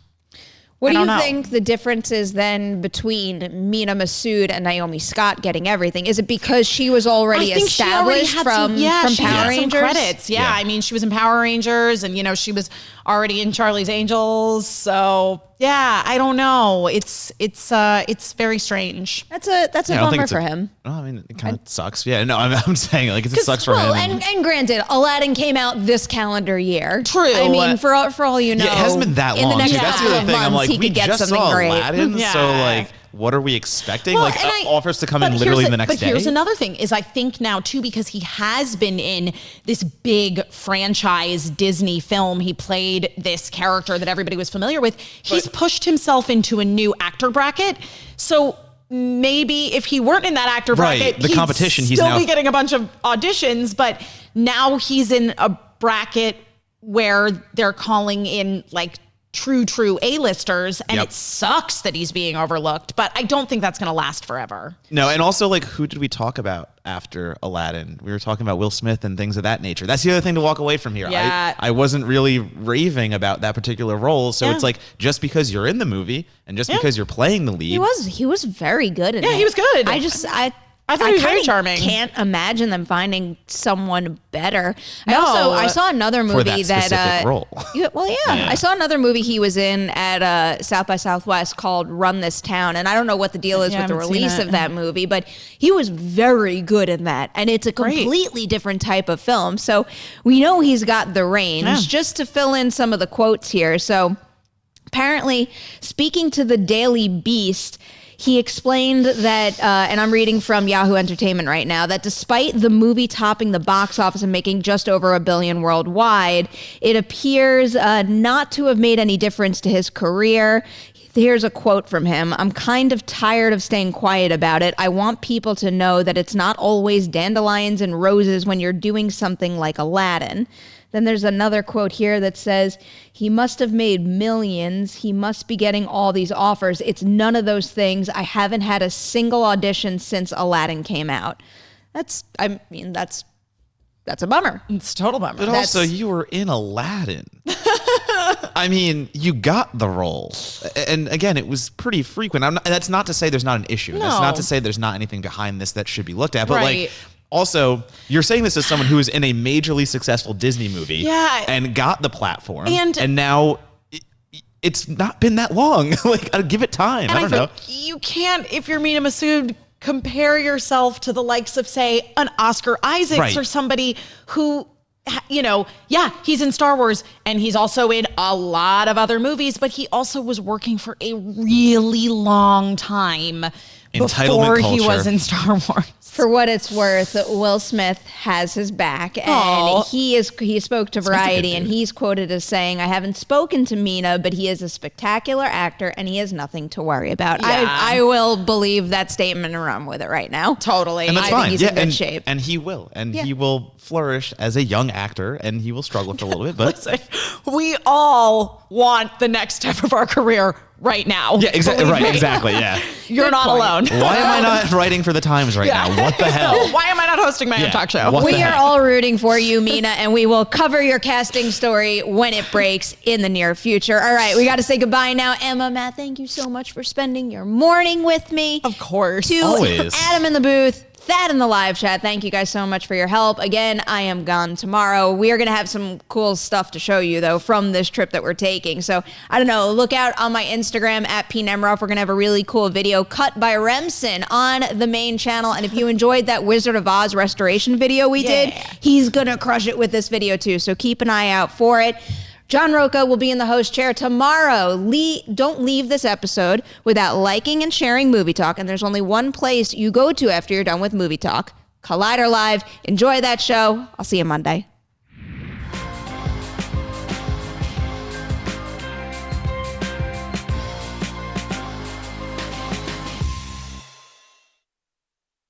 S1: What do you think the difference is then between Mina Masood and Naomi Scott getting everything? Is it because she was already established from Power Rangers?
S2: Some credits. Yeah, I mean, she was in Power Rangers, and she was already in Charlie's Angels. So yeah, I don't know. It's very strange.
S1: That's a bummer for him.
S3: Well, I mean, it kind of sucks. Yeah, no, I'm saying like it sucks for him.
S1: And granted, Aladdin came out this calendar year.
S2: True.
S1: I mean, for all you know,
S3: it hasn't been that long.
S1: In the next
S3: That's the other thing. I'm like, we just saw Aladdin,
S2: Yeah.
S3: so like, what are we expecting? Offers to come in literally the next day.
S2: But here's another thing is I think now too, because he has been in this big franchise Disney film, he played this character that everybody was familiar with. He's pushed himself into a new actor bracket. So maybe if he weren't in that actor bracket,
S3: the competition,
S2: he's still be getting a bunch of auditions, but now he's in a bracket where they're calling in like true A-listers, and it sucks that he's being overlooked, but I don't think that's going to last forever.
S3: No, and also like, who did we talk about after Aladdin? We were talking about Will Smith and things of that nature. That's the other thing to walk away from here.
S2: Yeah.
S3: I wasn't really raving about that particular role, so it's like, just because you're in the movie and just because you're playing the lead.
S1: He was very good in it.
S2: Yeah, he was good.
S1: I
S2: thought he was very charming.
S1: Can't imagine them finding someone better. I saw another movie
S3: for that specific role.
S1: I saw another movie he was in at South by Southwest called Run This Town, and I don't know what the deal is with the release of that movie, but he was very good in that, and it's a completely different type of film. So we know he's got the range.
S2: Yeah.
S1: Just to fill in some of the quotes here. So apparently, speaking to the Daily Beast, he explained that, and I'm reading from Yahoo Entertainment right now, that despite the movie topping the box office and making just over $1 billion worldwide, it appears not to have made any difference to his career. Here's a quote from him. "I'm kind of tired of staying quiet about it. I want people to know that it's not always dandelions and roses when you're doing something like Aladdin." Then there's another quote here that says, "He must have made millions. He must be getting all these offers. It's none of those things. I haven't had a single audition since Aladdin came out." That's a bummer.
S2: It's a total bummer.
S3: But also, you were in Aladdin. I mean, you got the role. And again, it was pretty frequent. That's not to say there's not an issue.
S2: No.
S3: That's not to say there's not anything behind this that should be looked at. But like, also, you're saying this as someone who was in a majorly successful Disney movie and got the platform. And now it's not been that long. Like, I'd give it time. I don't know.
S2: You can't, if you're Mina Masood, compare yourself to the likes of, say, an Oscar Isaacs or somebody who, he's in Star Wars and he's also in a lot of other movies, but he also was working for a really long time before he was in Star Wars.
S1: For what it's worth, Will Smith has his back, and he spoke to Variety, and he's quoted as saying, "I haven't spoken to Mina, but he is a spectacular actor, and he has nothing to worry about."
S2: Yeah.
S1: I will believe that statement and run with it right now.
S2: Totally.
S3: And that's
S1: I
S3: fine.
S1: think he's in good shape.
S3: And he will. And he will flourish as a young actor, and he will struggle for a little bit. But
S2: Listen, we all want the next step of our career right now.
S3: yeah, exactly. Right, exactly. Yeah.
S2: You're
S1: Good
S2: not
S1: point.
S2: alone.
S3: Why am I not writing for the Times right now? What the hell?
S2: Why am I not hosting my own talk show?
S3: What the
S1: We are
S3: heck?
S1: all rooting for you, Mina, and we will cover your casting story when it breaks in the near future. All right, we got to say goodbye now. Emma, Matt, thank you so much for spending your morning with me.
S2: Of course.
S1: To
S3: Always.
S1: Adam in the booth, Thad in the live chat, thank you guys so much for your help. Again, I am gone tomorrow. We are going to have some cool stuff to show you, though, from this trip that we're taking. So, I don't know, look out on my Instagram at PNemroff. We're going to have a really cool video cut by Remsen on the main channel. And if you enjoyed that Wizard of Oz restoration video we did, he's going to crush it with this video, too. So keep an eye out for it. John Roca will be in the host chair tomorrow. Don't leave this episode without liking and sharing Movie Talk. And there's only one place you go to after you're done with Movie Talk. Collider Live. Enjoy that show. I'll see you Monday.